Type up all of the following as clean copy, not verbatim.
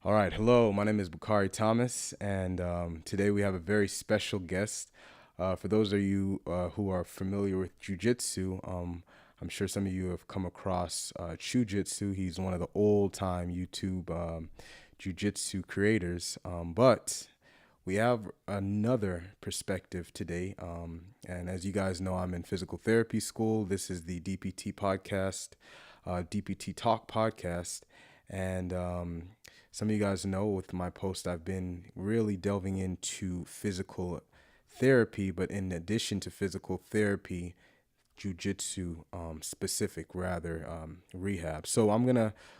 All right, hello. My name is Bakari Thomas, and today we have a very special guest. For those of you who are familiar with Jiu-Jitsu, I'm sure some of you have come across Jiu-Jitsu. He's one of the old-time YouTube Jiu-Jitsu creators, but we have another perspective today. And as you guys know, I'm in physical therapy school. This is the DPT podcast, DPT Talk podcast. And some of you guys know with my post, I've been really delving into physical therapy, but in addition to physical therapy, jujitsu specific rather, rehab. So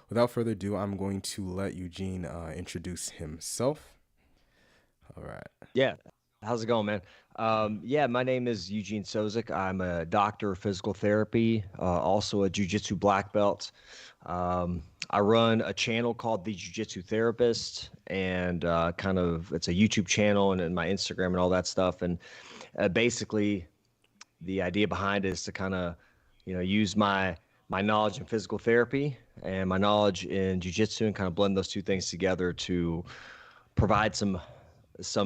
without further ado, I'm going to let Eugene introduce himself. All right. Yeah. How's it going, man? Yeah, my name is Eugene Tsozik. I'm a doctor of physical therapy, also a jiu-jitsu black belt. I run a channel called the Jiu-Jitsu Therapist, and it's a YouTube channel and my Instagram and all that stuff. And basically, the idea behind it is to use my knowledge in physical therapy and my knowledge in jiu-jitsu and kind of blend those two things together to provide some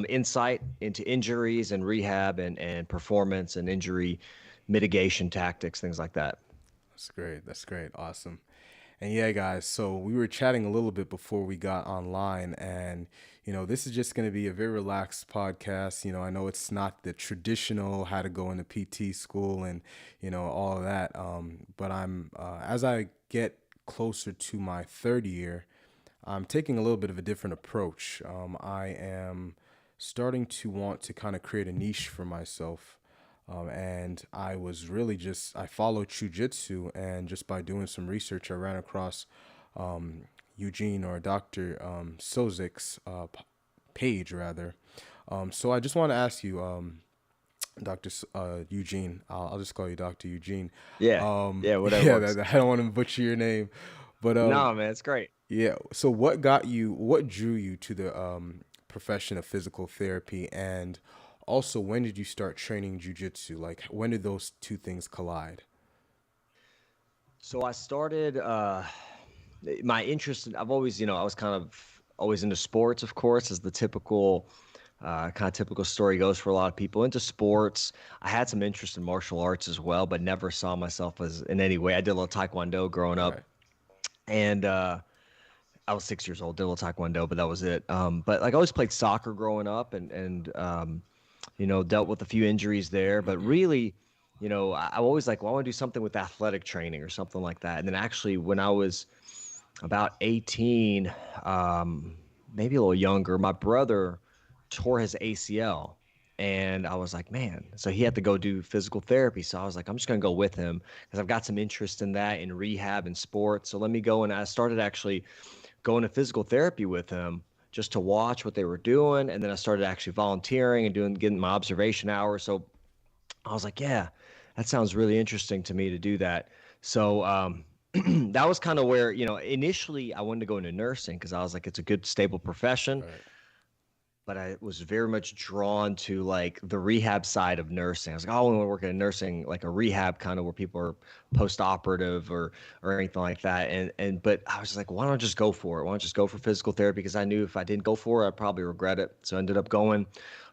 insight into injuries and rehab and performance and injury mitigation tactics, things like that. That's great. That's great. Awesome. And yeah, guys, so we were chatting a little bit before we got online, and this is just going to be a very relaxed podcast. I know it's not the traditional how to go into PT school and all of that. But I'm as I get closer to my third year, I'm taking a little bit of a different approach. I am starting to want to kind of create a niche for myself. And I was really I followed Jiu-Jitsu, and just by doing some research, I ran across Eugene or Dr. Tsozik's page, rather. So I just want to ask you, Dr. Eugene, I'll just call you Dr. Eugene. Yeah. Yeah, whatever Yeah, works. I don't want to butcher your name, but No, man, it's great. yeah. So what drew you to the profession of physical therapy, and also when did you start training jujitsu? Like, when did those two things collide? So I started my interest I've always, I was kind of always into sports, of course, as the typical story goes for a lot of people into sports. I had some interest in martial arts as well, but never saw myself as in any way. I did a little taekwondo growing up, Right. and I was 6 years old, did a little taekwondo, but that was it. But like I always played soccer growing up and dealt with a few injuries there. But really, I always like, well, I want to do something with athletic training or something like that. And then actually, when I was about 18, maybe a little younger, my brother tore his ACL. And I was like, man, so he had to go do physical therapy. So I was like, I'm just going to go with him because I've got some interest in that, in rehab and sports. So let me go. And I started actually going to physical therapy with him just to watch what they were doing. And then I started actually volunteering and getting my observation hours. So I was like, yeah, that sounds really interesting to me to do that. So that was kind of where, initially I wanted to go into nursing because I was like, it's a good, stable profession. Right. But I was very much drawn to like the rehab side of nursing. I was like, oh, I want to work in nursing, like a rehab kind of where people are post-operative or anything like that. But I was just like, why don't I just go for it? Why don't I just go for physical therapy? Because I knew if I didn't go for it, I'd probably regret it. So I ended up going,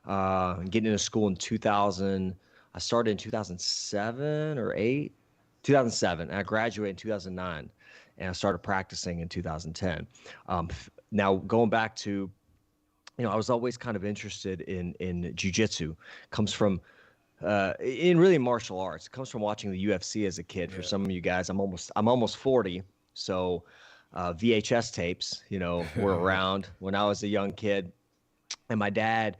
getting into school in 2000. I started in 2007 or 8, 2007, and I graduated in 2009, and I started practicing in 2010. Now going back to I was always kind of interested in jujitsu. Comes from in really martial arts. It comes from watching the UFC as a kid. For Yeah. some of you guys, I'm almost 40, so VHS tapes, were around when I was a young kid, and my dad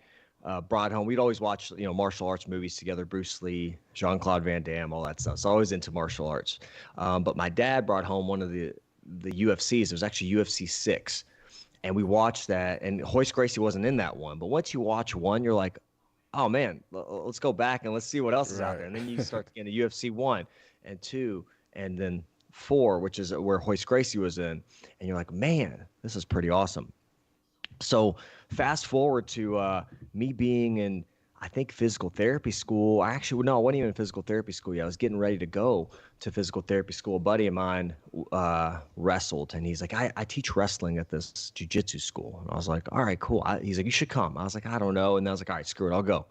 brought home. We'd always watch martial arts movies together. Bruce Lee, Jean-Claude Van Damme, all that stuff. So I was into martial arts. But my dad brought home one of the UFCs. It was actually UFC 6, and we watched that, and Hoist Gracie wasn't in that one. But once you watch one, you're like, oh man, let's go back and let's see what else is out Right. there. And then you start to get into UFC 1 and 2 and then 4, which is where Hoist Gracie was in. And you're like, man, this is pretty awesome. So fast forward to me being in, I think physical therapy school. Actually, no, I wasn't even in physical therapy school yet. I was getting ready to go to physical therapy school. A buddy of mine wrestled, and he's like, I teach wrestling at this jiu-jitsu school. And I was like, all right, cool. He's like, you should come. I was like, I don't know. And I was like, all right, screw it, I'll go.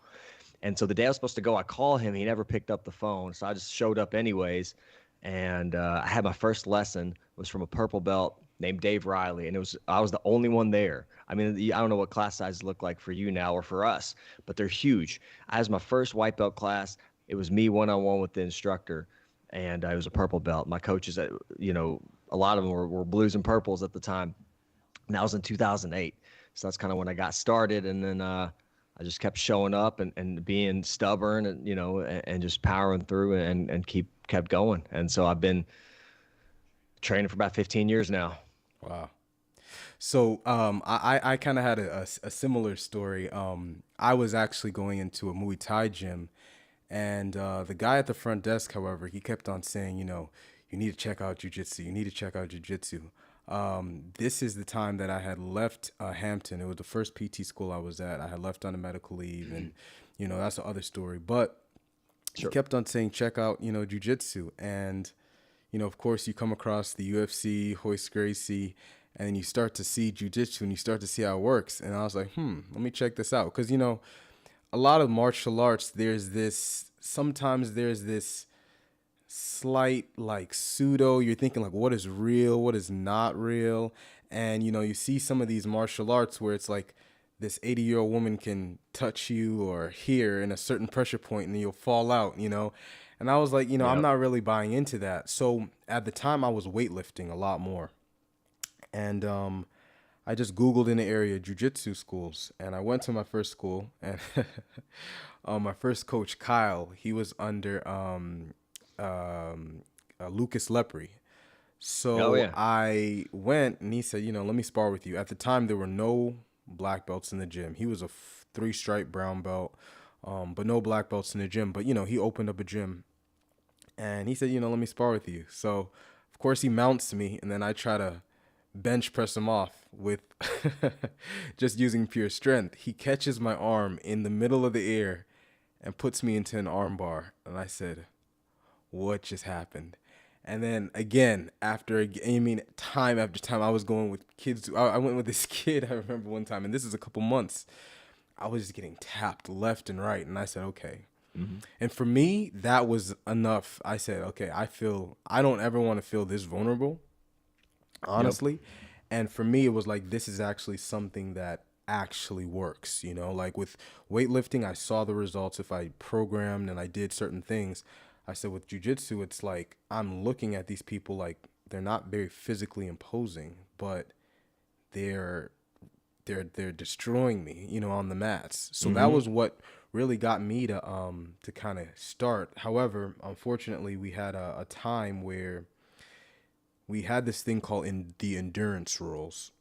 And so the day I was supposed to go, I called him. He never picked up the phone, so I just showed up anyways. And I had my first lesson. It was from a purple belt named Dave Riley, and I was the only one there. I mean, I don't know what class sizes look like for you now or for us, but they're huge. I was my first white belt class. It was me one-on-one with the instructor, and I was a purple belt. My coaches, a lot of them were blues and purples at the time. And that was in 2008. So that's kind of when I got started. And then I just kept showing up and being stubborn and, and just powering through and kept going. And so I've been training for about 15 years now. Wow. So I kind of had a similar story. I was actually going into a Muay Thai gym, and the guy at the front desk, however, he kept on saying, you need to check out Jiu-Jitsu. You need to check out Jiu-Jitsu. This is the time that I had left Hampton. It was the first PT school I was at. I had left on a medical leave, and that's the other story. But he kept on saying, check out Jiu-Jitsu, and of course, you come across the UFC, Hoist Gracie, and then you start to see Jiu-Jitsu, and you start to see how it works. And I was like, let me check this out, because a lot of martial arts, sometimes there's this slight like pseudo, you're thinking like what is real, what is not real. And you see some of these martial arts where it's like this 80-year-old woman can touch you or hear in a certain pressure point and then you'll fall out, and I was like, I'm not really buying into that. So at the time I was weightlifting a lot more, and I just Googled in the area jiu-jitsu schools, and I went to my first school, and my first coach, Kyle, he was under Lucas Lepre. So I went, and he said, let me spar with you. At the time, there were no black belts in the gym. He was a 3-stripe brown belt, but no black belts in the gym. But, he opened up a gym, and he said, let me spar with you. So, of course, he mounts me, and then I try to bench press him off with just using pure strength. He catches my arm in the middle of the air and puts me into an arm bar. And I said, what just happened? And then again, time after time, I was going with kids. I went with this kid, I remember one time, and this is a couple months, I was just getting tapped left and right. And I said, okay. Mm-hmm. And for me, that was enough. I said, okay, I don't ever want to feel this vulnerable, honestly. Yep. And for me, it was like, this is actually something that actually works, like with weightlifting, I saw the results if I programmed and I did certain things. I said with jiu-jitsu, it's like I'm looking at these people like they're not very physically imposing, but they're destroying me, on the mats. So that was what really got me to kind of start. However, unfortunately, we had a time where we had this thing called the endurance rules.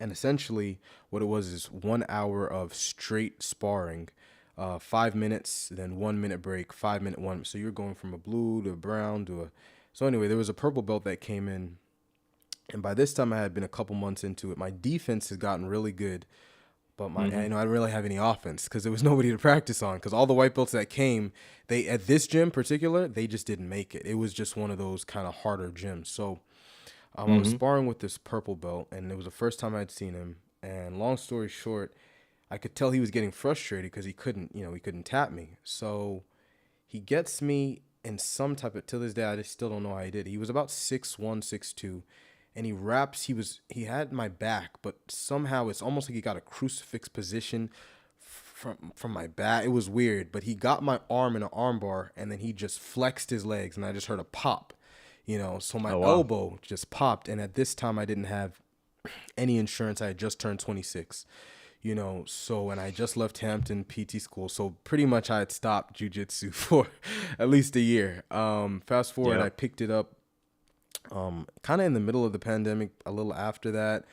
And essentially what it was is 1 hour of straight sparring, 5 minutes, then 1 minute break, 5 minute one. So you're going from a blue to a brown so anyway, there was a purple belt that came in. And by this time I had been a couple months into it. My defense has gotten really good, but I didn't really have any offense because there was nobody to practice on, because all the white belts that came, at this gym in particular, they just didn't make it. It was just one of those kind of harder gyms. So I was sparring with this purple belt, and it was the first time I'd seen him. And long story short, I could tell he was getting frustrated because he couldn't tap me. So he gets me in some type of, till this day, I just still don't know how he did. He was about 6'1", 6'2", and he had my back, but somehow it's almost like he got a crucifix position from my back. It was weird, but he got my arm in an arm bar, and then he just flexed his legs, and I just heard a pop. So my elbow just popped. And at this time I didn't have any insurance. I had just turned 26, so, and I just left Hampton PT school. So pretty much I had stopped jiu-jitsu for at least a year. Fast forward, I picked it up kind of in the middle of the pandemic, a little after that.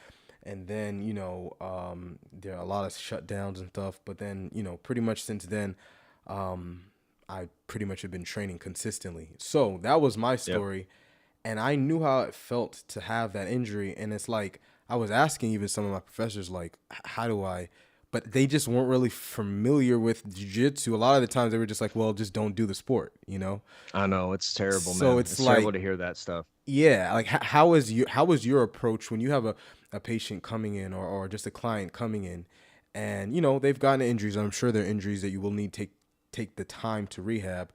And then, there are a lot of shutdowns and stuff. But then, pretty much since then, I pretty much have been training consistently. So that was my story. Yep. And I knew how it felt to have that injury. And it's like, I was asking even some of my professors, like, how do I, but they just weren't really familiar with jiu-jitsu. A lot of the times they were just like, well, just don't do the sport, you know? I know it's terrible, So man. it's It's terrible like, to hear that stuff. yeah, like how is your approach when you have a patient coming in, or just a client coming in, and they've gotten injuries. I'm sure they're injuries that you will need to take the time to rehab.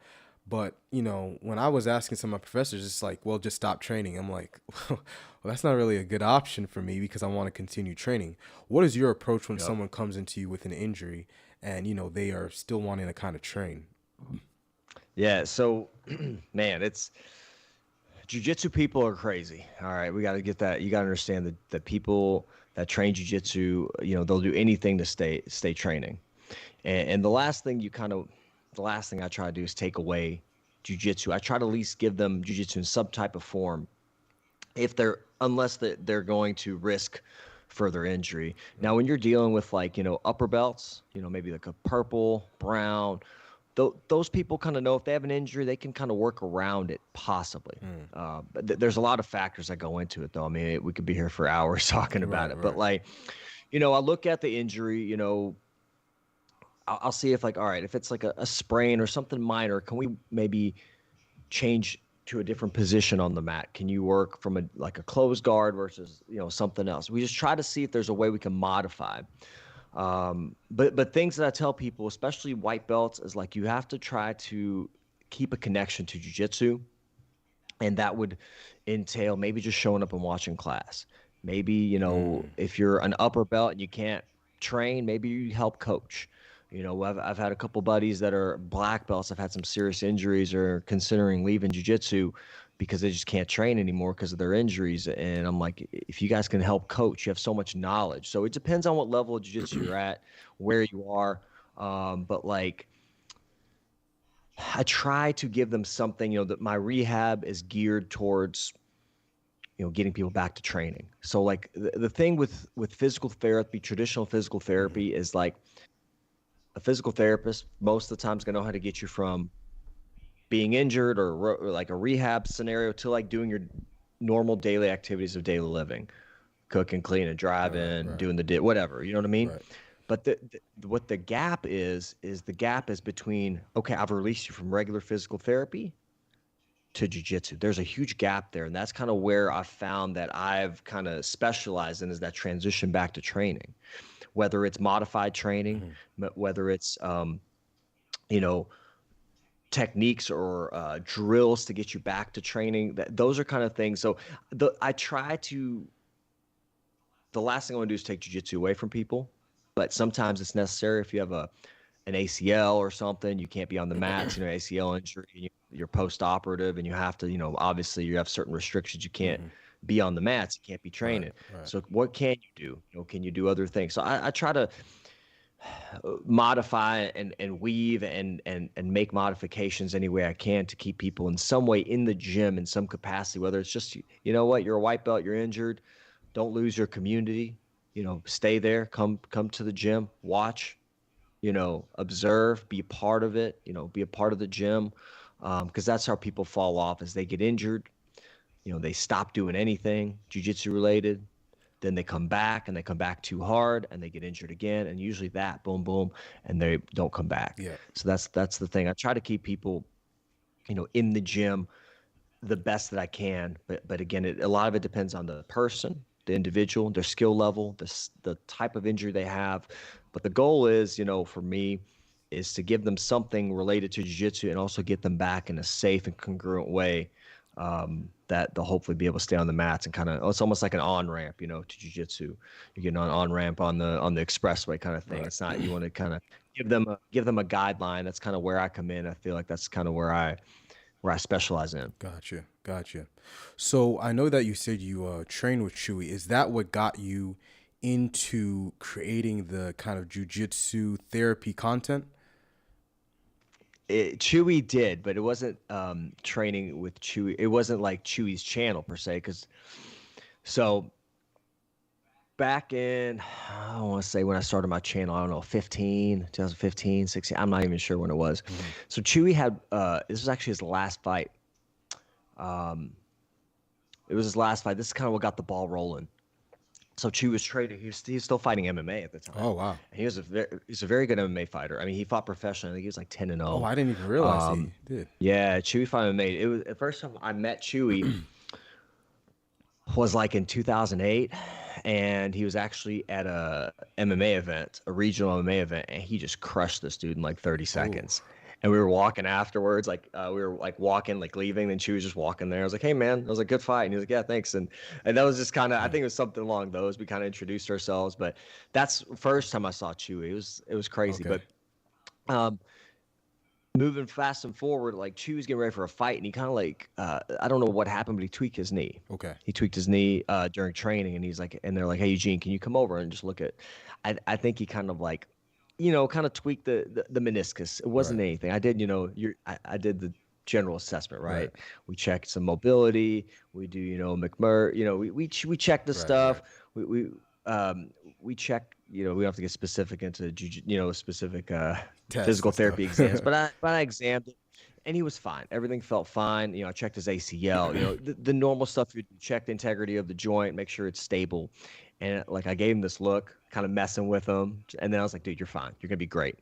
But when I was asking some of my professors, it's like, well, just stop training. I'm like, well, that's not really a good option for me because I want to continue training. What is your approach when Yep. someone comes into you with an injury and they are still wanting to kind of train? Yeah. So, man, it's jujitsu people are crazy. All right, we got to get that. You got to understand that people that train jujitsu, they'll do anything to stay training. And the last thing I try to do is take away jujitsu. I try to at least give them jujitsu in some type of form, unless they're going to risk further injury. Now, when you're dealing with like upper belts, maybe like a purple, brown, those people kind of know if they have an injury, they can kind of work around it possibly. But there's a lot of factors that go into it, though. I mean, we could be here for hours talking about Right, it. But right. like, I look at the injury. I'll see if like, all right, if it's like a sprain or something minor, can we maybe change to a different position on the mat? Can you work from a closed guard versus something else? We just try to see if there's a way we can modify. But things that I tell people, especially white belts, is like you have to try to keep a connection to jujitsu, and that would entail maybe just showing up and watching class. Maybe if you're an upper belt and you can't train, maybe you help coach. I've had a couple buddies that are black belts. I've had some serious injuries or considering leaving jujitsu because they just can't train anymore because of their injuries. And I'm like, if you guys can help coach, you have so much knowledge. So it depends on what level of jiu-jitsu you're at, where you are. But like, I try to give them something, that my rehab is geared towards, getting people back to training. So like the thing with physical therapy, traditional physical therapy is like a physical therapist most of the time is going to know how to get you from being injured or like a rehab scenario to like doing your normal daily activities of daily living, cooking, cleaning, Right, driving, right, doing whatever, you know what I mean? right. But what the gap is the gap is between, okay, I've released you from regular physical therapy to jujitsu. There's a huge gap there. And that's kind of where I found that I've kind of specialized in, is that transition back to training, whether it's modified training, whether it's, you know, techniques or drills to get you back to training. Those are kind of things. So I try to, the last thing I want to do is take jujitsu away from people, but sometimes it's necessary. If you have an ACL or something, you can't be on the mats, ACL injury, you're post-operative and you have to, obviously you have certain restrictions. You can't be on the mats, you can't be Right, training. right. So what can you do? Can you do other things? So I try to modify and weave and make modifications any way I can to keep people in some way in the gym in some capacity, whether it's just, what, you're a white belt, you're injured, don't lose your community, stay there, come to the gym, watch, observe, be part of it, be a part of the gym. Because that's how people fall off, as they get injured, they stop doing anything jiu-jitsu related, then they come back and they come back too hard and they get injured again. And usually that boom, boom, and they don't come back. Yeah. So that's the thing. I try to keep people, in the gym the best that I can. But again, a lot of it depends on the person, the individual, their skill level, the type of injury they have. But the goal is, for me, is to give them something related to jiu-jitsu and also get them back in a safe and congruent way, that they'll hopefully be able to stay on the mats and kind of, it's almost like an on-ramp, to jiu-jitsu. You're getting on-ramp on the expressway kind of thing. Right. It's not, you want to kind of give them a guideline. That's kind of where I come in. I feel like that's kind of where I specialize in. Gotcha. Gotcha. So I know that you said you train with Chewy. Is that what got you into creating the kind of jujitsu therapy content? Chewy did, but it wasn't training with Chewy. It wasn't like Chewy's channel per se. So back in, I want to say when I started my channel, I don't know, 2015, 16, I'm not even sure when it was. So Chewy had, this was actually his last fight. It was his last fight. This is kind of what got the ball rolling. So Chewy was training. He was still fighting MMA at the time. Oh wow. And he's a very good MMA fighter. I mean, he fought professionally. I think he was like 10 and Oh, 0. I didn't even realize he did. Yeah, Chewy fought MMA. It was the first time I met Chewy was like in 2008, and he was actually at a MMA event, a regional MMA event, and he just crushed this dude in like 30 Oh, seconds. And we were walking afterwards, like we were like walking, like leaving, and she was just walking there. I was like, "Hey, man," I was like, "Good fight," and he was like, "Yeah, thanks." And that was just kind of, I think it was something along those. We kind of introduced ourselves, but that's the first time I saw Chewy. It was crazy, okay. but um, moving fast and forward, like Chew was getting ready for a fight, and he kind of like I don't know what happened, but he tweaked his knee. Okay. He tweaked his knee during training, and he's like, and they're like, "Hey Eugene, can you come over and just look at?" I think he kind of like, kind of tweaked the meniscus. It Right. wasn't anything. I did, I did the general assessment, Right. right? We checked some mobility. We do, McMurray. We check the Right. Right. stuff. We check. We don't have to get specific into specific Tests physical and stuff. therapy exams, but I examined it, and he was fine. Everything felt fine. I checked his ACL. The normal stuff you do. Check the integrity of the joint, make sure it's stable, and like I gave him this look, kind of messing with him, and then I was like, "Dude, you're fine. You're gonna be great.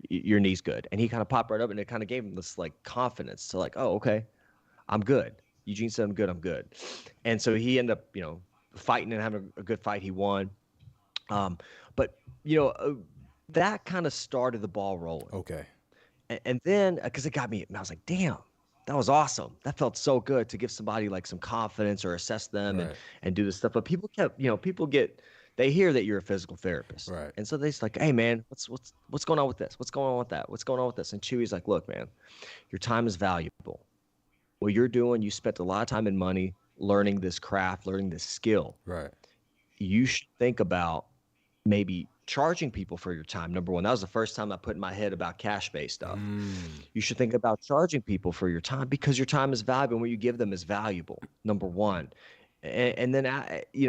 Your knee's good." And he kind of popped right up, and it kind of gave him this like confidence to like, "Oh, okay, I'm good." Eugene said, "I'm good. I'm good." And so he ended up, fighting and having a good fight. He won. But that kind of started the ball rolling. Okay. And then, because it got me, I was like, damn, that was awesome. That felt so good to give somebody like some confidence or assess them and Right. and do this stuff. But people kept, they hear that you're a physical therapist, Right. and so they're just like, hey man, what's going on with this? What's going on with that? What's going on with this? And Chewy's like, look, man, your time is valuable. What you're doing, you spent a lot of time and money learning this craft, learning this skill. Right. You should think about maybe charging people for your time. Number one, that was the first time I put in my head about cash-based stuff. Mm. You should think about charging people for your time because your time is valuable and what you give them is valuable. Number one. And then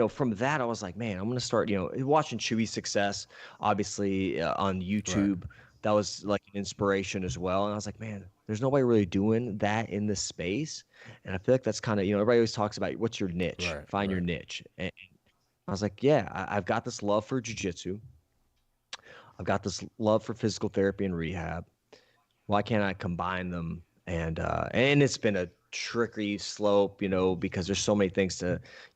from that, I was like, man, I'm going to start, watching Chewy's success, obviously on Right. YouTube. That was like an inspiration as well. And I was like, man, there's nobody really doing that in this space. And I feel like that's kind of, everybody always talks about what's your niche, Right. find your Right. niche. And I was like, yeah, I've got this love for jujitsu. I've got this love for physical therapy and rehab. Why can't I combine them? And it's been a tricky slope, because there's so many things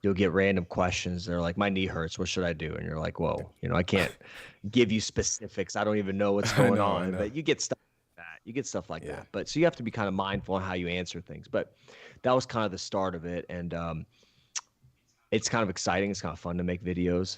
you'll get random questions. They're like, my knee hurts. What should I do? And you're like, whoa, I can't give you specifics. I don't even know what's I going know. I on, know. but you get stuff like that. You get stuff like Yeah. that. But so you have to be kind of mindful on how you answer things. But that was kind of the start of it. And, it's kind of exciting. It's kind of fun to make videos.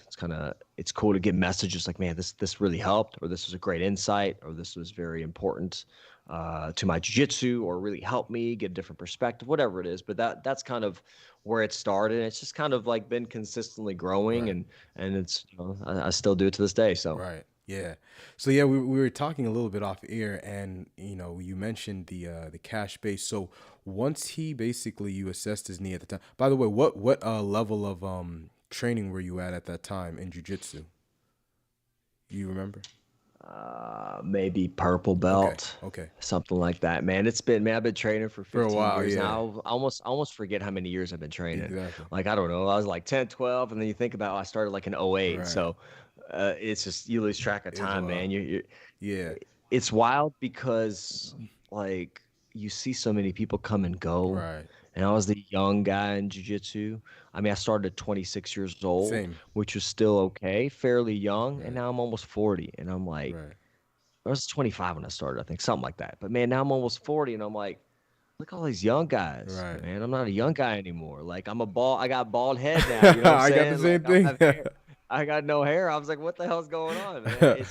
It's cool to get messages like, man, this really helped, or this was a great insight, or this was very important to my jiu-jitsu, or really helped me get a different perspective, whatever it is. But that's kind of where it started. It's just kind of like been consistently growing, Right. and it's I still do it to this day. So Right. Yeah. So yeah, we were talking a little bit off air, and you mentioned the cash base. So once you assessed his knee at the time. By the way, what level of training were you at that time in jiu-jitsu? You remember? maybe purple Okay. belt. Okay. Something like that, man. I've been training for For a 15 while, years yeah. now. I almost forget how many years I've been training. Exactly. Like, I don't know. I was like 10, 12, and then you think about I started like in '08. Right. So it's just, you lose track of It's time, wild. man. Yeah. It's wild because like you see so many people come and go. Right. And I was the young guy in jiu-jitsu. I mean, I started at 26 years old, Same. which was still okay, fairly young. And Right. now I'm almost 40. And I'm like, Right. I was 25 when I started, I think, something like that. But man, now I'm almost 40, and I'm like, look at all these young guys, Right. man. I'm not a young guy anymore. Like, I got bald head now. You know what I'm I got the saying? same Like, I don't thing. have hair. I got no hair. I was like, what the hell's going on, man?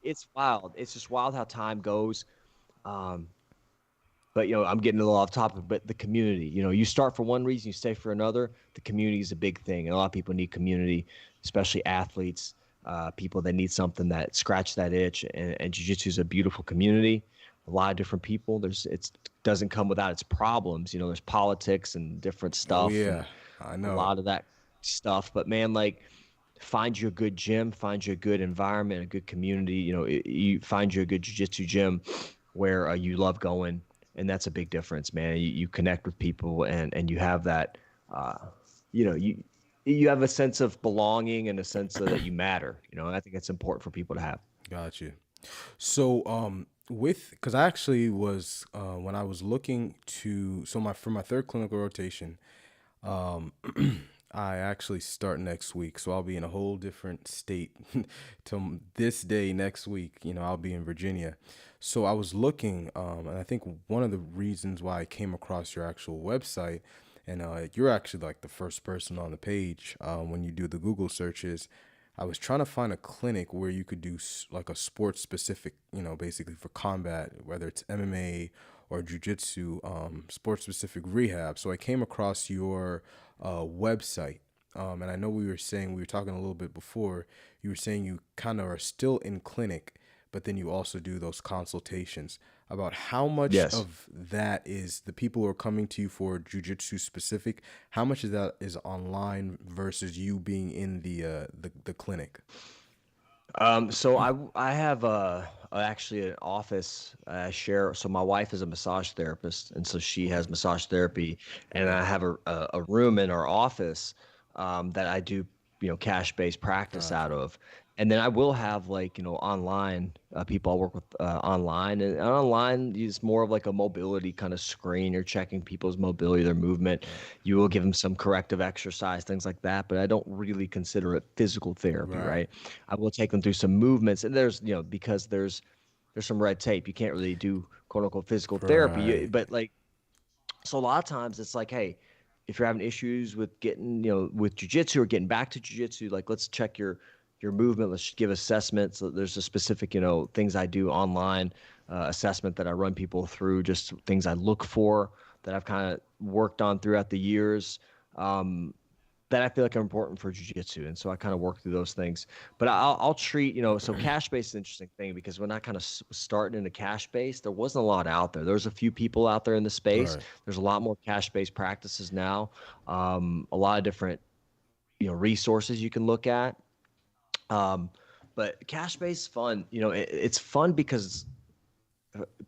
It's wild. It's just wild how time goes. Um, but I'm getting a little off topic. But the community, you start for one reason, you stay for another. The community is a big thing, and a lot of people need community, especially athletes, people that need something that scratch that itch. And jiu-jitsu is a beautiful community. A lot of different people. It doesn't come without its problems. There's politics and different Oh stuff, and yeah. I a know. lot of that stuff. But man, like, find you a good gym, find you a good environment, a good community. You find you a good jiu-jitsu gym where you love going, and that's a big difference, man. You connect with people, and you have that. You you have a sense of belonging and a sense of that you matter, and I think it's important for people to have. Got you. So, with because I actually was when I was looking to so my for my third clinical rotation, um, I actually start next week, so I'll be in a whole different state till this day next week. I'll be in Virginia. So I was looking, and I think one of the reasons why I came across your actual website, and you're actually like the first person on the page when you do the Google searches. I was trying to find a clinic where you could do like a sports specific, basically for combat, whether it's MMA or jiu-jitsu, sports specific rehab. So I came across your website. And I know we were talking a little bit before, you were saying you kind of are still in clinic, but then you also do those consultations. About how much Yes. of that is the people who are coming to you for jujitsu specific, how much of that is online versus you being in the clinic? So I have actually an office I share. So my wife is a massage therapist, and so she has massage therapy, and Okay. I have a room in our office that I do cash-based practice Gotcha. out of. And then I will have like online people I work with online, and online is more of like a mobility kind of screen. You're checking people's mobility, their movement. Right. You will give them some corrective exercise, things like that. But I don't really consider it physical therapy, Right. right? I will take them through some movements, and there's because there's some red tape. You can't really do quote unquote physical therapy, Right. but like so a lot of times it's like, hey, if you're having issues with getting, with jujitsu or getting back to jujitsu, like let's check your movement. Let's give assessments. So there's a specific, things I do online assessment that I run people through, just things I look for that I've kind of worked on throughout the years. Um, that I feel like are important for jujitsu, and so I kind of work through those things. But I'll treat so cash based is an interesting thing because when I kind of starting into cash based, there wasn't a lot out there. There's a few people out there in the space. Right. There's a lot more cash based practices now. A lot of different resources you can look at. Um, but cash based fun. It's fun because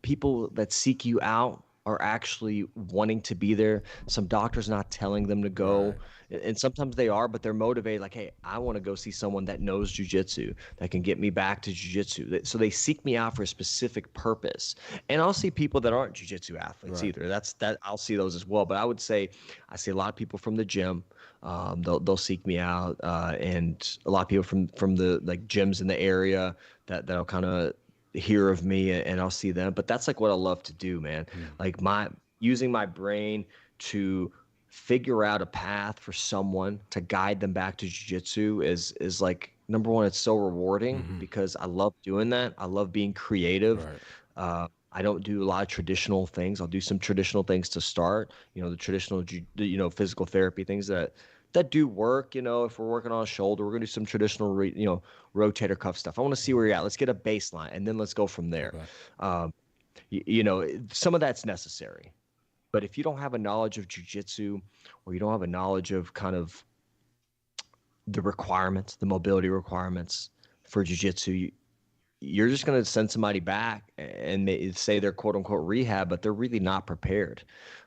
people that seek you out are actually wanting to be there. Some doctors not telling them to go, Right. and sometimes they are, but they're motivated. Like, hey, I want to go see someone that knows jujitsu that can get me back to jujitsu. So they seek me out for a specific purpose. And I'll see people that aren't jujitsu athletes Right. either. That I'll see those as well. But I would say I see a lot of people from the gym. They'll seek me out, and a lot of people from the like gyms in the area that'll kind of hear of me and I'll see them. But that's like what I love to do, man. Mm. Like my using my brain to figure out a path for someone to guide them back to jiu-jitsu is like number one, it's so rewarding Mm-hmm. because I love doing that. I love being creative. Right. I don't do a lot of traditional things. I'll do some traditional things to start, the traditional, physical therapy things that do work. If we're working on a shoulder, we're gonna do some traditional, rotator cuff stuff. I want to see where you're at. Let's get a baseline, and then let's go from there. Okay. Um, some of that's necessary, but if you don't have a knowledge of jujitsu, or you don't have a knowledge of kind of the requirements, the mobility requirements for jujitsu, you're just going to send somebody back and they say they're quote unquote rehab, but they're really not prepared.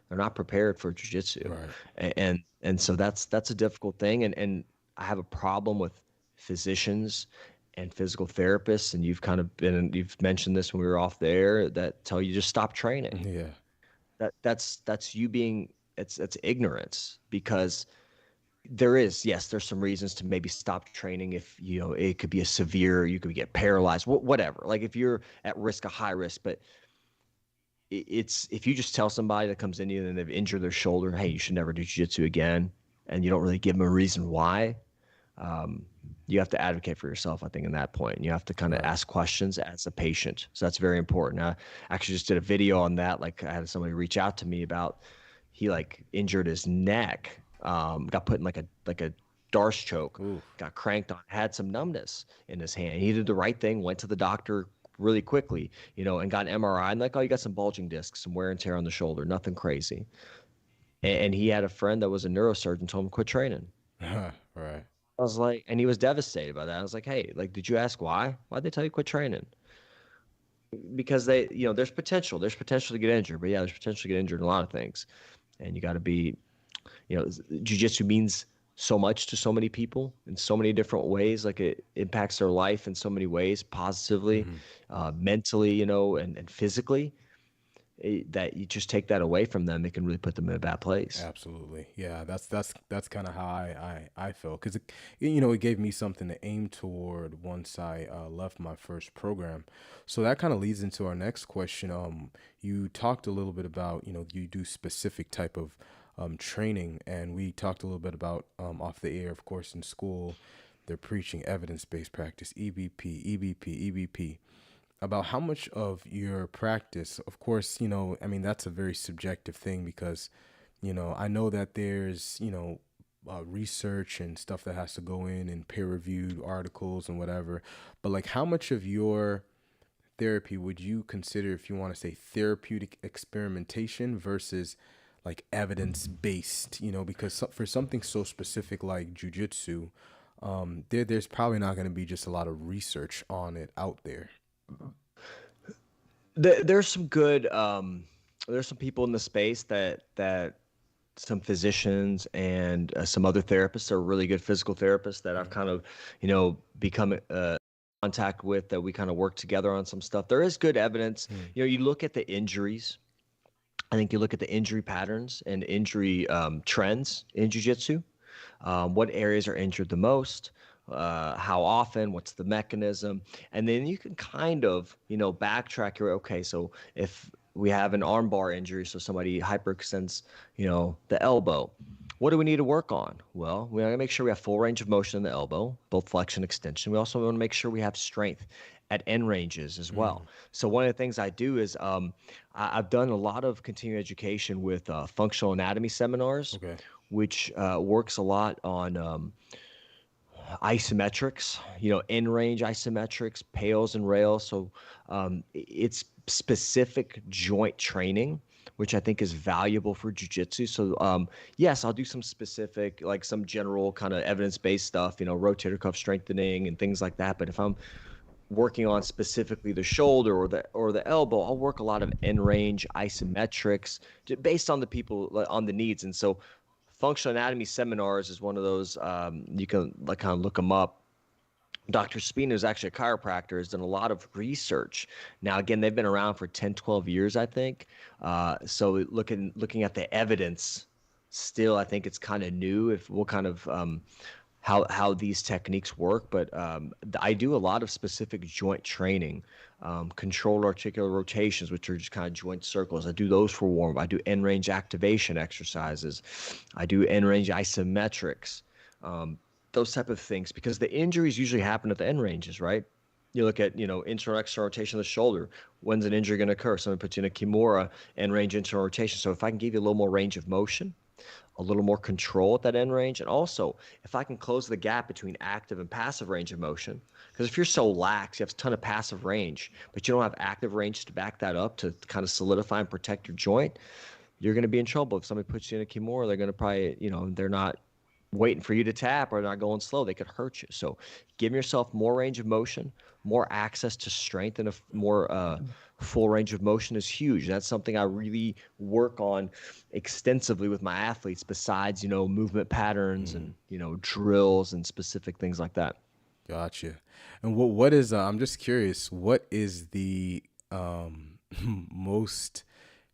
They're not prepared for jujitsu, Right. and so that's a difficult thing. And I have a problem with physicians and physical therapists. And you've mentioned this when we were off there that tell you just stop training. Yeah. That's you being it's ignorance because there's some reasons to maybe stop training if it could be a severe, you could get paralyzed, whatever, like if you're at risk, a high risk. But it's if you just tell somebody that comes in you and they've injured their shoulder, hey, you should never do jiu-jitsu again, and you don't really give them a reason why, um, you have to advocate for yourself, I think, in that point. You have to kind of Right. ask questions as a patient. So that's very important. I actually just did a video on that. Like I had somebody reach out to me about he like injured his neck, got put in like a Darce choke, Ooh. got cranked on, had some numbness in his hand. He did the right thing, went to the doctor really quickly, and got an MRI and like, oh, you got some bulging discs, some wear and tear on the shoulder, nothing crazy. And he had a friend that was a neurosurgeon, told him quit training. Right. I was like, and he was devastated by that. I was like, hey, like, did you ask why? Why'd they tell you quit training? Because there's potential. There's potential to get injured, but yeah, there's potential to get injured in a lot of things. And you got to be, jujitsu means so much to so many people in so many different ways. Like it impacts their life in so many ways, positively, Hmm. mentally, and physically. That you just take that away from them, it can really put them in a bad place. Absolutely. Yeah, that's kind of how I felt because it gave me something to aim toward once I left my first program. So that kind of leads into our next question. You talked a little bit about you do specific type of training, and we talked a little bit about off the air, of course, in school. They're preaching evidence-based practice, EBP, EBP, EBP. About how much of your practice, of course, I mean, that's a very subjective thing because, I know that there's, research and stuff that has to go in and peer reviewed articles and whatever. But like, how much of your therapy would you consider, if you want to say therapeutic experimentation versus like evidence based, because for something so specific like jujitsu, there's probably not going to be just a lot of research on it out there. There's some good there's some people in the space that some physicians and some other therapists are really good physical therapists that I've kind of become contact with, that we kind of work together on some stuff. There is good evidence. Mm. You look at the injuries. I think you look at the injury patterns and injury trends in jiu-jitsu. What areas are injured the most, how often, what's the mechanism, and then you can kind of, backtrack your, okay, so if we have an armbar injury, so somebody hyperextends, the elbow, what do we need to work on? Well, we want to make sure we have full range of motion in the elbow, both flexion and extension. We also want to make sure we have strength at end ranges as well. Mm. So one of the things I do is I've done a lot of continuing education with functional anatomy seminars, Okay. which works a lot on isometrics, end range isometrics, pails and rails. So it's specific joint training, which I think is valuable for jujitsu. So yes, I'll do some specific, like some general kind of evidence-based stuff, rotator cuff strengthening and things like that. But if I'm working on specifically the shoulder or the elbow, I'll work a lot of end range isometrics based on the people, like, on the needs. And so functional anatomy seminars is one of those, you can like kind of look them up. Dr. Spina is actually a chiropractor, has done a lot of research. Now, again, they've been around for 10, 12 years, I think. So looking at the evidence, still, I think it's kind of new. If what kind of how these techniques work, but I do a lot of specific joint training, controlled articular rotations, which are just kind of joint circles. I do those for warm up. I do end range activation exercises. I do end range isometrics, those type of things, because the injuries usually happen at the end ranges, right? You look at, internal external rotation of the shoulder. When's an injury going to occur? Someone puts you in a Kimura, end range internal rotation. So if I can give you a little more range of motion, a little more control at that end range. And also, if I can close the gap between active and passive range of motion, because if you're so lax, you have a ton of passive range, but you don't have active range to back that up to kind of solidify and protect your joint, you're going to be in trouble. If somebody puts you in a Kimura, they're going to probably, they're not waiting for you to tap or not going slow. They could hurt you. So give yourself more range of motion, more access to strength, and a more full range of motion is huge. That's something I really work on extensively with my athletes, besides, movement patterns Mm. and, drills and specific things like that. Gotcha. And what is I'm just curious, what is the most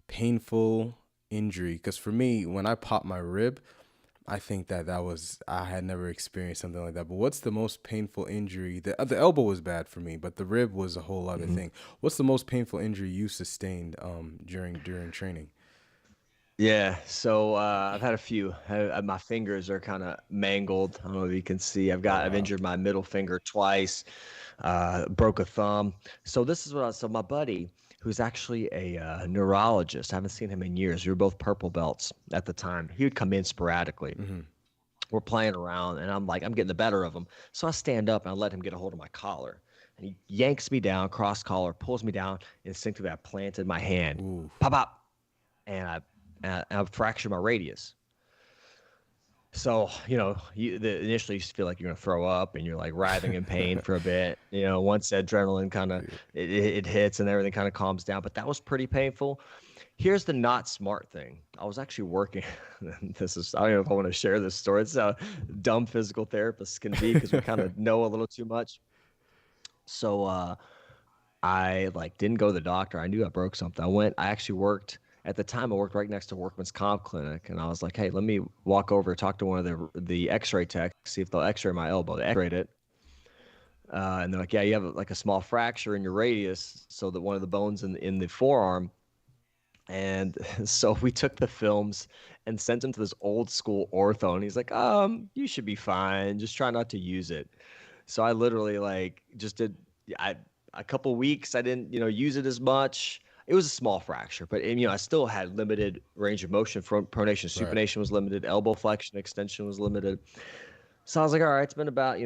painful injury? Because for me, when I popped my rib, I think that was I had never experienced something like that. But what's the most painful injury? The elbow was bad for me, but the rib was a whole other Mhm. thing. What's the most painful injury you sustained during training? Yeah, so I've had a few. My fingers are kind of mangled. I don't know if you can see. Oh I've wow. injured my middle finger twice, broke a thumb. So this is so my buddy, who's actually a neurologist. I haven't seen him in years. We were both purple belts at the time. He would come in sporadically. Hmm. We're playing around, and I'm like, I'm getting the better of him. So I stand up and I let him get a hold of my collar, and he yanks me down, cross collar, pulls me down. Instinctively, I planted my hand, Ooh. pop, pop, and I fractured my radius. So, initially you just feel like you're gonna throw up and you're like writhing in pain for a bit. Once the adrenaline kind of it hits and everything kind of calms down. But that was pretty painful. Here's the not smart thing. I was actually working. This is, I don't know if I want to share this story. It's how dumb physical therapists can be because we kind of know a little too much. So I like didn't go to the doctor. I knew I broke something. I actually worked at the time. I worked right next to Workman's Comp Clinic, and I was like, "Hey, let me walk over, talk to one of the X-ray techs, see if they'll X-ray my elbow." They X-rayed it, and they're like, "Yeah, you have like a small fracture in your radius, so that one of the bones in the forearm." And so we took the films and sent him to this old school ortho, and he's like, you should be fine. Just try not to use it." So I literally like just did I a couple weeks I didn't, use it as much. It was a small fracture, but I still had limited range of motion. From pronation, Right. supination was limited, elbow flexion, extension was limited. So I was like, all right, it's been about,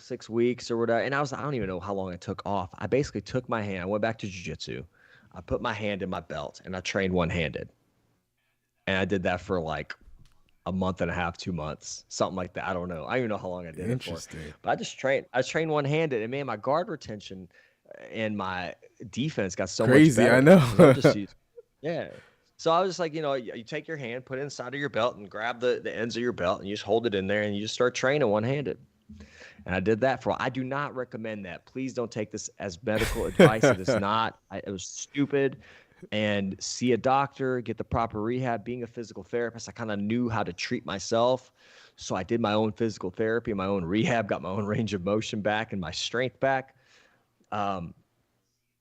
6 weeks or whatever. And I don't even know how long I took off. I basically took my hand, I went back to jiu-jitsu. I put my hand in my belt and I trained one-handed. And I did that for like a month and a half, 2 months, something like that. I don't know. I don't even know how long I did it for. Interesting. But I trained one-handed, and man, my guard retention and my defense got so much Crazy, I better because I'm just know. used. Yeah. So I was just like, you take your hand, put it inside of your belt, and grab the ends of your belt, and you just hold it in there, and you just start training one-handed. And I did that for. I do not recommend that. Please don't take this as medical advice. It is not. It was stupid. And see a doctor, get the proper rehab. Being a physical therapist, I kind of knew how to treat myself. So I did my own physical therapy, my own rehab, got my own range of motion back and my strength back. Um,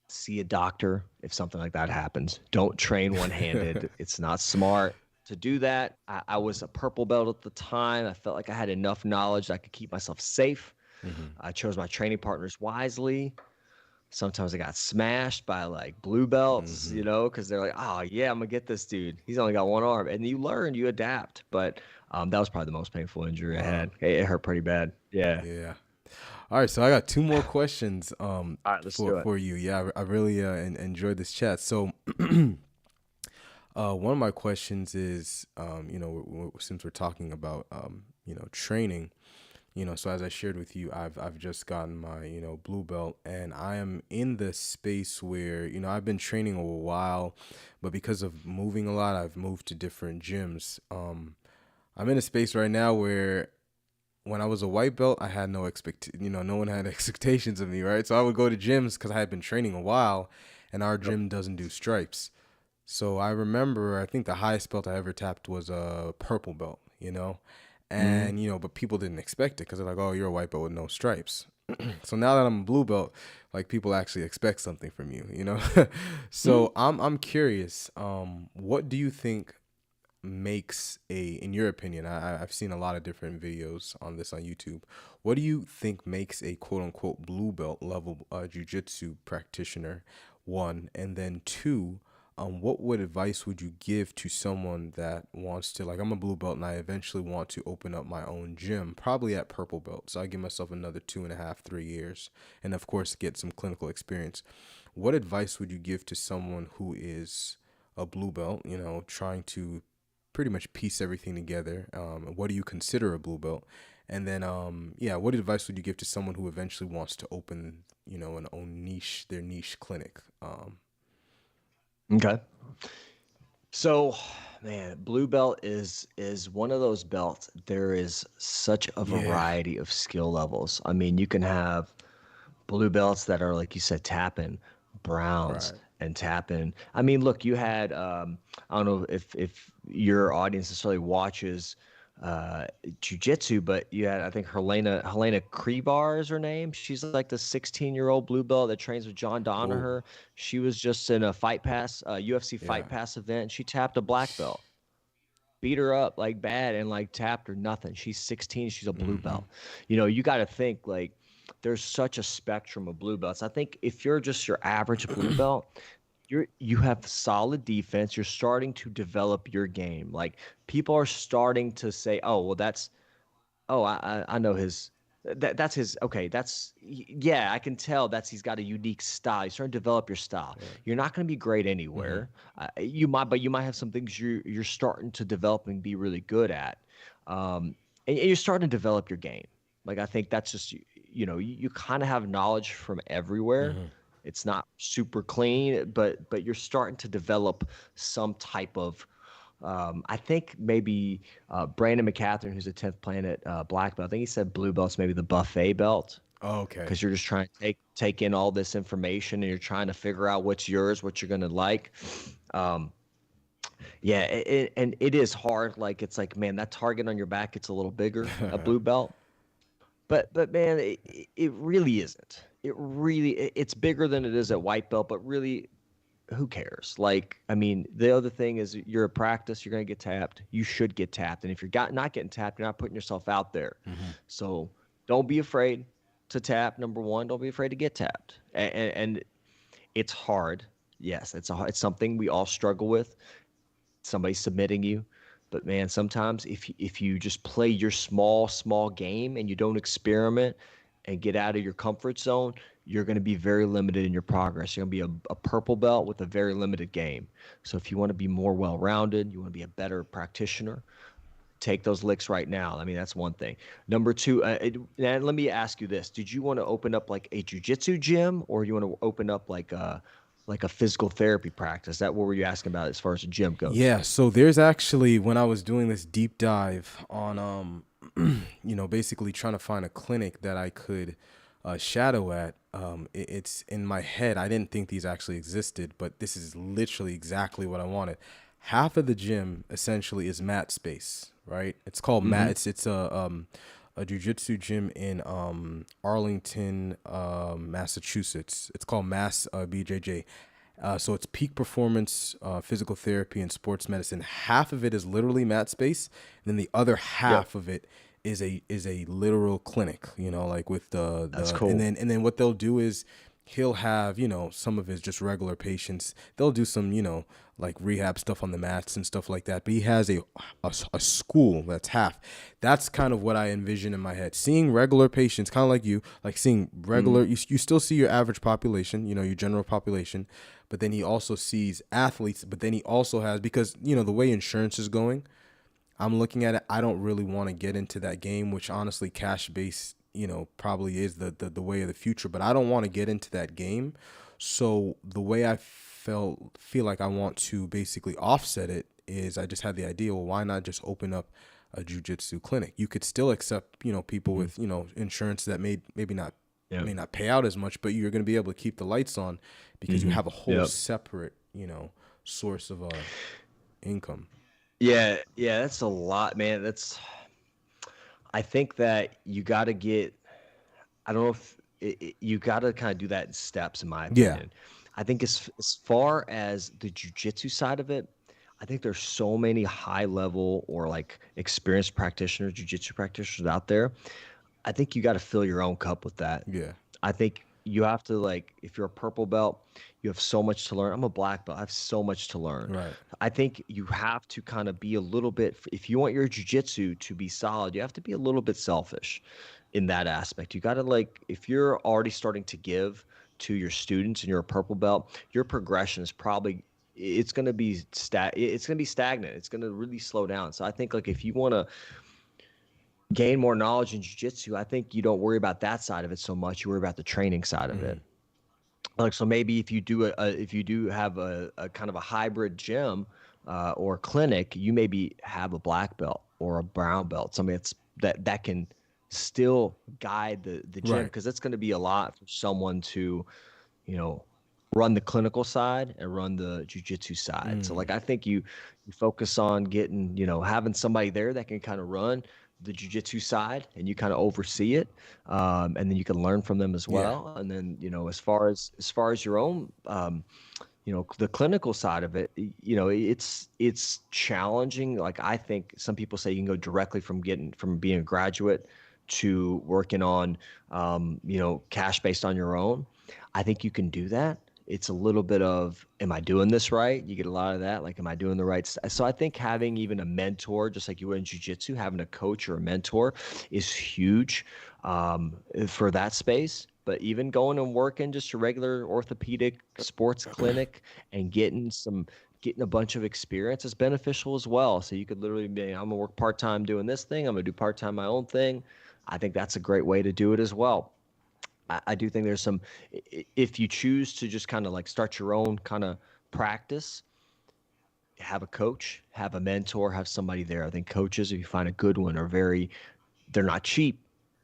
See a doctor if something like that happens. Don't train one handed. It's not smart to do that. I was a purple belt at the time. I felt like I had enough knowledge that I could keep myself safe. Hmm. I chose my training partners wisely. Sometimes I got smashed by like blue belts, Hmm. because they're like, "Oh yeah, I'm gonna get this dude. He's only got one arm," and you learn, you adapt. But that was probably the most painful injury I Wow. had. It hurt pretty bad. Yeah. Yeah. All right, so I got two more questions All right, let's for do it. for you. Yeah, I really enjoyed this chat. So one of my questions is, since we're talking about, training, so as I shared with you, I've just gotten my, blue belt, and I am in the space where, I've been training a while, but because of moving a lot, I've moved to different gyms. I'm in a space right now where when I was a white belt, I had no one had expectations of me, right? So I would go to gyms because I had been training a while, and our Yep. gym doesn't do stripes. So I remember, I think the highest belt I ever tapped was a purple belt, Hmm. and but people didn't expect it because they're like, "Oh, you're a white belt with no stripes." So now that I'm a blue belt, like people actually expect something from you. So I'm curious, what do you think makes in your opinion, I've seen a lot of different videos on this on YouTube. What do you think makes a quote unquote blue belt level jujitsu practitioner? One, and then two, what would advice would you give to someone that wants to, like, I'm a blue belt and I eventually want to open up my own gym, probably at purple belt. So I give myself another 2.5, 3 years, and of course get some clinical experience. What advice would you give to someone who is a blue belt, trying to pretty much piece everything together? What do you consider a blue belt? And then, yeah, what advice would you give to someone who eventually wants to open, an own their niche clinic? Okay. So, man, blue belt is one of those belts. There is such a Yeah, variety of skill levels. I mean, you can have blue belts that are like you said, tapping, browns right. and tapping. I mean, look, you had I don't know if your audience necessarily watches jujitsu, but you had I think Helena Kribar is her name. She's like the 16-year-old blue belt that trains with John Oh, Donaher. She was just in a Fight Pass UFC yeah. Fight Pass event. And she tapped a black belt, beat her up like bad, and like tapped her nothing. She's 16. She's a blue Mm-hmm. belt. You got to think like there's such a spectrum of blue belts. I think if you're just your average blue belt, you have solid defense. You're starting to develop your game. Like people are starting to say, "Oh, well, I know his." That's his. Okay, yeah. I can tell that's he's got a unique style. You're starting to develop your style. Right. You're not going to be great Mm-hmm. anywhere. But you might have some things you're starting to develop and be really good at. Um, and you're starting to develop your game. Like I think that's just you kind of have knowledge from everywhere. Hmm. It's not super clean, but you're starting to develop some type of I think maybe Brandon McCatherine, who's a 10th Planet black belt, I think he said blue belt's maybe the buffet belt Oh, okay. because you're just trying to take in all this information and you're trying to figure out what's yours, what you're gonna like. Um, yeah, and it is hard. Like it's like, man, that target on your back gets a little bigger at blue belt, but man, it really isn't. It's bigger than it is at white belt, but really who cares? Like, I mean, the other thing is you're at practice, you're going to get tapped. You should get tapped. And if you're not getting tapped, you're not putting yourself out there. Hmm. So don't be afraid to tap. Number one, don't be afraid to get tapped. And it's hard. Yes, it's something we all struggle with. Somebody submitting you. But man, sometimes if you just play your small game and you don't experiment and get out of your comfort zone, you're going to be very limited in your progress. You're going to be a purple belt with a very limited game. So if you want to be more well-rounded, you want to be a better practitioner, take those licks right now. I mean, that's one thing. Number two, and let me ask you this: did you want to open up like a jiu-jitsu gym, or you want to open up like a physical therapy practice? That what were you asking about as far as the gym goes? Yeah, so there's actually when I was doing this deep dive on basically trying to find a clinic that I could shadow at, it's in my head. I didn't think these actually existed, but this is literally exactly what I wanted. Half of the gym essentially is mat space, right? It's called mat. Mm-hmm. It's a jujitsu gym in Arlington, Massachusetts. It's called Mass BJJ. So it's peak performance physical therapy and sports medicine. Half of it is literally mat space, and then the other Yep. half of it is a literal clinic. Like with That's the cool. and then what they'll do is he'll have some of his just regular patients. They'll do some like rehab stuff on the mats and stuff like that. But he has a school that's half. That's kind of what I envision in my head. Seeing regular patients, kind of like you, like seeing Mm-hmm. regular. You still see your average population, your general population, but then he also sees athletes. But then he also has, because the way insurance is going, I'm looking at it. I don't really want to get into that game, which honestly, cash based, probably is the way of the future. But I don't want to get into that game. So the way I feel like I want to basically offset it is I just had the idea. Well, why not just open up a jujitsu clinic? You could still accept people Mm-hmm. with insurance that maybe not Yep. may not pay out as much, but you're going to be able to keep the lights on because you Mm-hmm. have a whole Yep. separate source of income. Yeah, yeah, that's a lot, man. I think that you got to get, I don't know if you got to kind of do that in steps, in my Yeah. opinion. I think as far as the jujitsu side of it, I think there's so many high level or like experienced practitioners, jujitsu practitioners out there. I think you got to fill your own cup with that. Yeah. I think you have to like if you're a purple belt, you have so much to learn. I'm a black belt. I have so much to learn. Right. I think you have to kind of be a little bit if you want your jujitsu to be solid, you have to be a little bit selfish in that aspect. You got to like if you're already starting to give to your students and you're a purple belt, your progression is probably it's going to be it's going to be stagnant. It's going to really slow down. So I think like if you want to gain more knowledge in jiu-jitsu, I think you don't worry about that side of it so much. You worry about the training side of Hmm. it. Like so maybe if you do if you do have a kind of a hybrid gym or clinic, you maybe have a black belt or a brown belt, something that can still guide the gym Right. because it's going to be a lot for someone to you know, run the clinical side and run the jujitsu side. So Mm. like I think you focus on getting, having somebody there that can kind of run the jujitsu side and you kind of oversee it. And then you can learn from them as Yeah. well. And then, as far as your own the clinical side of it, it's challenging. Like I think some people say you can go directly from being a graduate to working on cash based on your own. I think you can do that. It's a little bit of, am I doing this right? You get a lot of that. Like, am I doing the right stuff? So I think having even a mentor, just like you would in jujitsu, having a coach or a mentor is huge for that space. but even going and working just a regular orthopedic sports clinic and getting a bunch of experience is beneficial as well. So you could literally be, I'm gonna work part-time doing this thing, I'm gonna do part-time my own thing. I think that's a great way to do it as well. I do think there's some, if you choose to just kind of like start your own kind of practice, have a coach, have a mentor, have somebody there. I think coaches, if you find a good one, they're not cheap,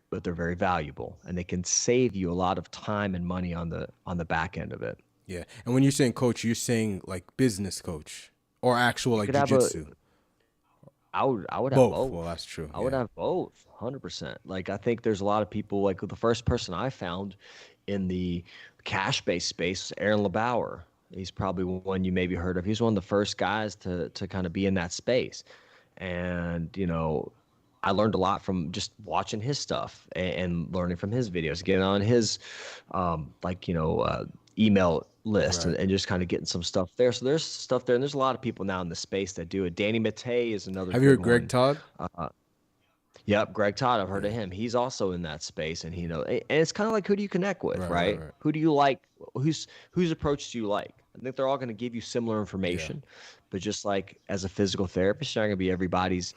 but they're very valuable, and they can save you a lot of time and money on the back end of it. Yeah. And when you're saying coach, you're saying like business coach or actual You like could have a jujitsu? I would have Both. Well, both. that's true. I would Yeah. have both, 100%. Like I think there's a lot of people like the first person I found in the cash-based space, Aaron LeBauer. He's probably one you maybe heard of. He's one of the first guys to kind of be in that space. And, I learned a lot from just watching his stuff and learning from his videos, getting on his email list Right. and just kind of getting some stuff there. So there's stuff there, and there's a lot of people now in the space that do it. Danny Matei is another Have you good heard Greg one. Todd? Yep, Greg Todd, I've heard of Yeah. him. He's also in that space, and and it's kind of like, who do you connect with, Right, right, right? right. Who do you like? Whose approach do you like? I think they're all going to give you similar Yeah. information, but just like as a physical therapist, you're not going to be everybody's.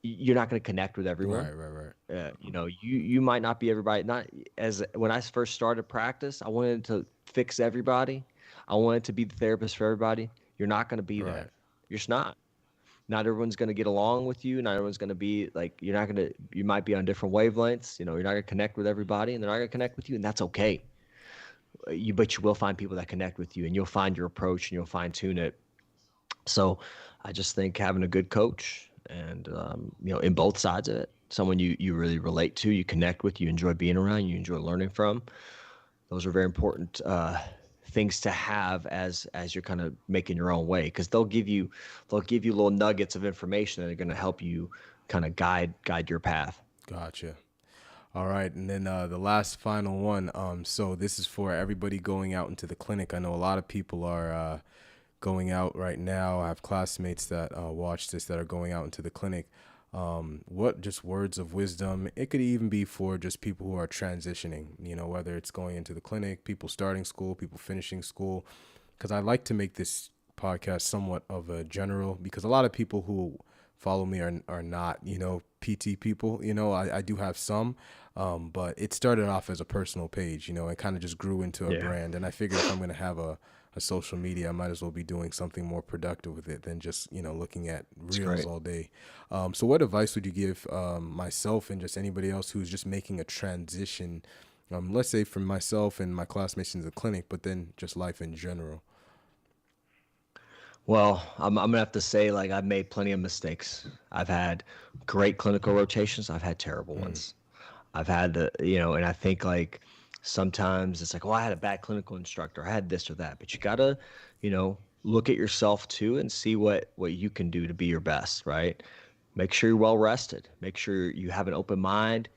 You're not going to connect with everyone. Right, right, right. You might not be everybody. Not as when I first started practice, I wanted to fix everybody. I wanted to be the therapist for everybody. You're not going to be Right. that. You're just not. Not everyone's going to get along with you. Not everyone's going to be like, you're not going to, you might be on different wavelengths. You're not going to connect with everybody, and they're not going to connect with you, and that's okay. But you will find people that connect with you, and you'll find your approach, and you'll fine tune it. So I just think having a good coach and, in both sides of it, someone you really relate to, you connect with, you enjoy being around, you enjoy learning from, those are very important things to have as you're kind of making your own way, because they'll give you little nuggets of information that are going to help you kind of guide your path. Gotcha. All right, and then the last final one. So this is for everybody going out into the clinic. I know a lot of people are going out right now. I have classmates that watch this that are going out into the clinic. What just words of wisdom? It could even be for just people who are transitioning, whether it's going into the clinic, people starting school, people finishing school. Because I like to make this podcast somewhat of a general, because a lot of people who follow me are not, PT people. I do have some, but it started off as a personal page, and kind of just grew into a Yeah, brand. And I figured if I'm going to have a social media, I might as well be doing something more productive with it than just, looking at it's reels great. all day. So what advice would you give myself and just anybody else who's just making a transition, let's say from myself and my classmates into the clinic, but then just life in general? Well, I'm gonna have to say, like, I've made plenty of mistakes. I've had great clinical rotations. I've had terrible Mm, ones. I've had and I think like sometimes it's like, oh, I had a bad clinical instructor. I had this or that, but you gotta, look at yourself too and see what you can do to be your best, right? Make sure you're well rested. Make sure you have an open mind.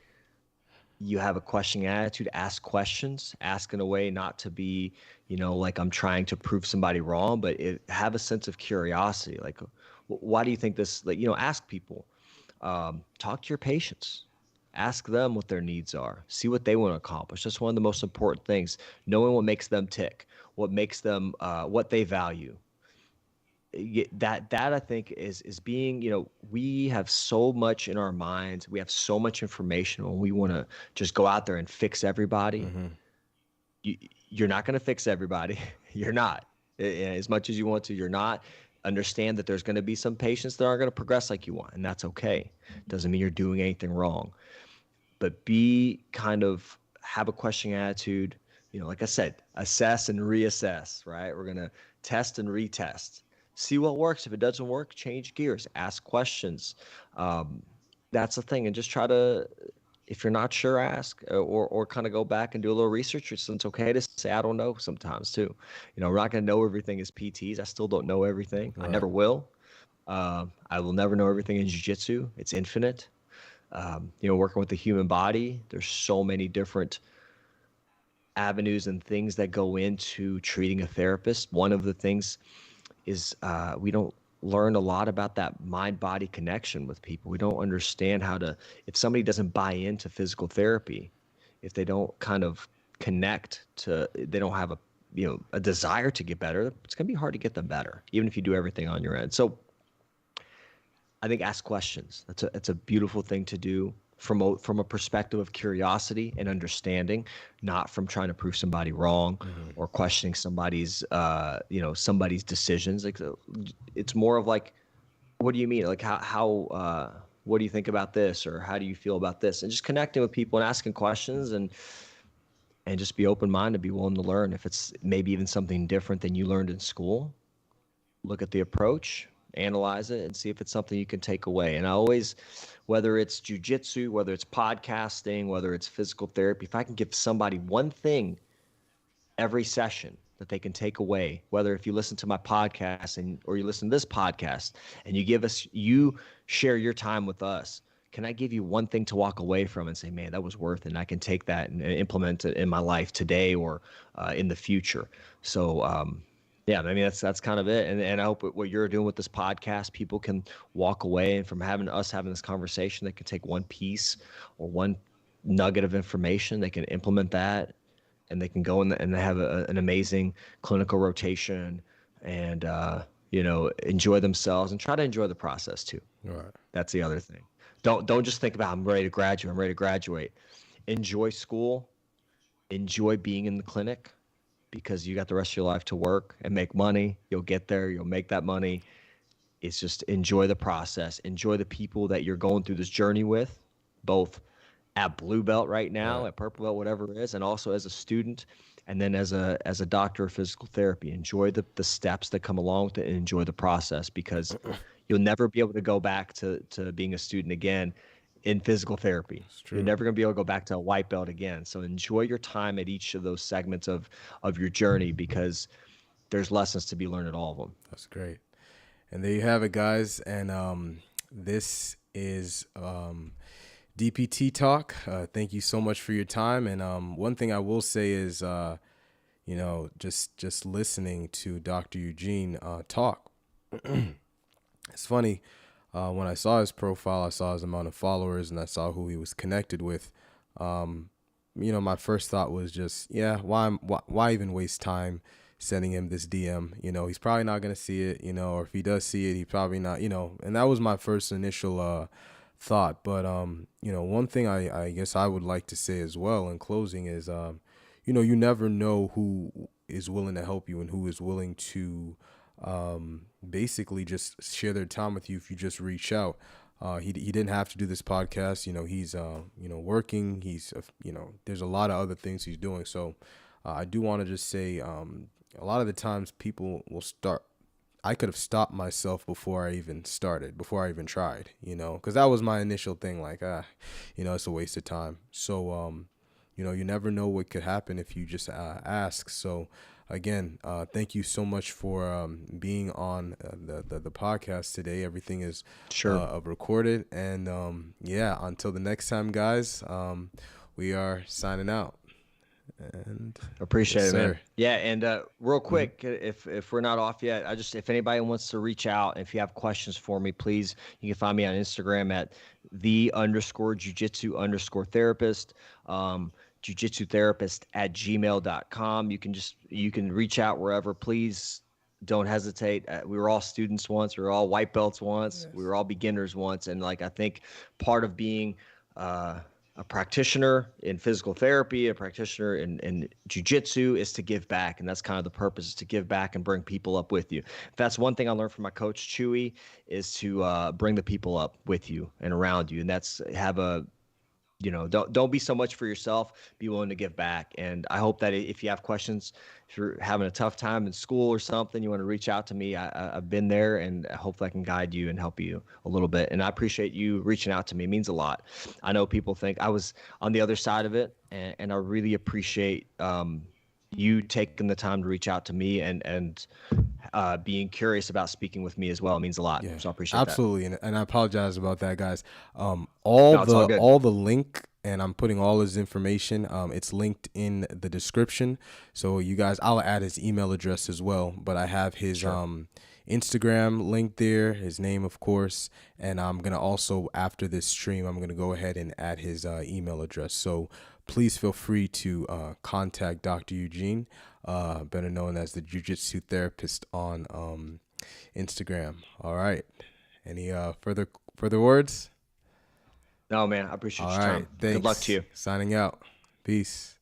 You have a questioning attitude. Ask questions. Ask in a way not to be, like I'm trying to prove somebody wrong, but have a sense of curiosity. Like, why do you think this? Like, ask people. Talk to your patients. Ask them what their needs are. See what they want to accomplish. That's one of the most important things. Knowing what makes them tick, what makes them, what they value. That I think is being, we have so much in our minds. We have so much information when we want to just go out there and fix everybody. mm-hmm. You, you're not going to fix everybody. You're not. As much as you want to, you're not. Understand that there's going to be some patients that aren't going to progress like you want, and that's okay. Doesn't mean you're doing anything wrong, but be kind of have a questioning attitude. Like I said, assess and reassess, right? We're going to test and retest. See what works. If it doesn't work, change gears, ask questions. Um, that's the thing. And just try to, if you're not sure, ask or kind of go back and do a little research. It's okay to say, I don't know sometimes too. We're not going to know everything as PTs. I still don't know everything. I Right. never will. I will never know everything in jiu-jitsu. It's infinite. Working with the human body, there's so many different avenues and things that go into treating a therapist. One of the things is we don't learn a lot about that mind body connection with people. We don't understand how to, if somebody doesn't buy into physical therapy, if they don't kind of connect to, they don't have a desire to get better, it's going to be hard to get them better, even if you do everything on your end. So I think ask questions. That's a beautiful thing to do from a perspective of curiosity and understanding, not from trying to prove somebody wrong or questioning somebody's decisions. Like, it's more of like, what do you mean? Like, what do you think about this, or how do you feel about this? And just connecting with people and asking questions, and just be open minded, be willing to learn. If it's maybe even something different than you learned in school, look at the approach, analyze it, and see if it's something you can take away. And I always, whether it's jujitsu, whether it's podcasting, whether it's physical therapy, if I can give somebody one thing every session that they can take away, whether if you listen to my podcast or you listen to this podcast and you share your time with us, can I give you one thing to walk away from and say, man, that was worth it, and I can take that and implement it in my life today or in the future. So yeah, I mean, that's kind of it. And I hope what you're doing with this podcast, people can walk away, and from having this conversation, they can take one piece or one nugget of information, they can implement that, and they can go in and have an amazing clinical rotation, and enjoy themselves and try to enjoy the process too. Right. That's the other thing. Don't just think about, I'm ready to graduate. I'm ready to graduate. Enjoy school. Enjoy being in the clinic, because you got the rest of your life to work and make money. You'll get there. You'll make that money. It's just enjoy the process. Enjoy the people that you're going through this journey with, both at blue belt right now, Right. at purple belt, whatever it is, and also as a student, and then as a doctor of physical therapy. Enjoy the steps that come along with it, and enjoy the process, because you'll never be able to go back to being a student again in physical therapy. true. You're never going to be able to go back to a white belt again. So enjoy your time at each of those segments of your journey, because there's lessons to be learned at all of them. That's great. And there you have it, guys. And this is DPT Talk. Thank you so much for your time. And one thing I will say is, just listening to Dr. Eugene talk. It's funny. When I saw his profile, I saw his amount of followers, and I saw who he was connected with. My first thought was just, why even waste time sending him this DM? He's probably not going to see it, or if he does see it, he probably not, and that was my first initial thought. But, one thing I guess I would like to say as well in closing is, you never know who is willing to help you and who is willing to basically just share their time with you if you just reach out. He didn't have to do this podcast. He's working. He's there's a lot of other things he's doing. So I do want to just say a lot of the times people will start. I could have stopped myself before I even started, before I even tried, because that was my initial thing. Like, it's a waste of time. So, you never know what could happen if you just ask. So, again, thank you so much for being on the podcast today. Everything is recorded. And, until the next time, guys, we are signing out. And appreciate yes, it, man. sir. Yeah, and real quick, if we're not off yet, if anybody wants to reach out, if you have questions for me, please, you can find me on Instagram at _jiu-jitsu_therapist, jujitsutherapist@gmail.com. You can reach out wherever. Please don't hesitate. We were all students once. We were all white belts once. Yes. We were all beginners once. And I think part of being a practitioner in physical therapy, a practitioner in jiu-jitsu, is to give back. And that's kind of the purpose, is to give back and bring people up with you. If that's one thing I learned from my coach, Chewy, is to bring the people up with you and around you. And that's don't be so much for yourself, be willing to give back. And I hope that if you have questions, if you're having a tough time in school or something, you want to reach out to me. I've been there, and hopefully I can guide you and help you a little bit. And I appreciate you reaching out to me. It means a lot. I know people think I was on the other side of it, and I really appreciate you taking the time to reach out to me and being curious about speaking with me as well. It means a lot. Yeah, so I appreciate absolutely. that. And I apologize about that, guys. It's all good. All the link, and I'm putting all his information. It's linked in the description. So you guys, I'll add his email address as well, but I have his Instagram linked there, his name, of course. And I'm going to also, after this stream, I'm going to go ahead and add his email address. So please feel free to contact Dr. Eugene, better known as the Jiu-Jitsu therapist on Instagram. All right. Any further words? No, man, I appreciate All your right. time. Good luck to Thanks. you. Signing out. Peace.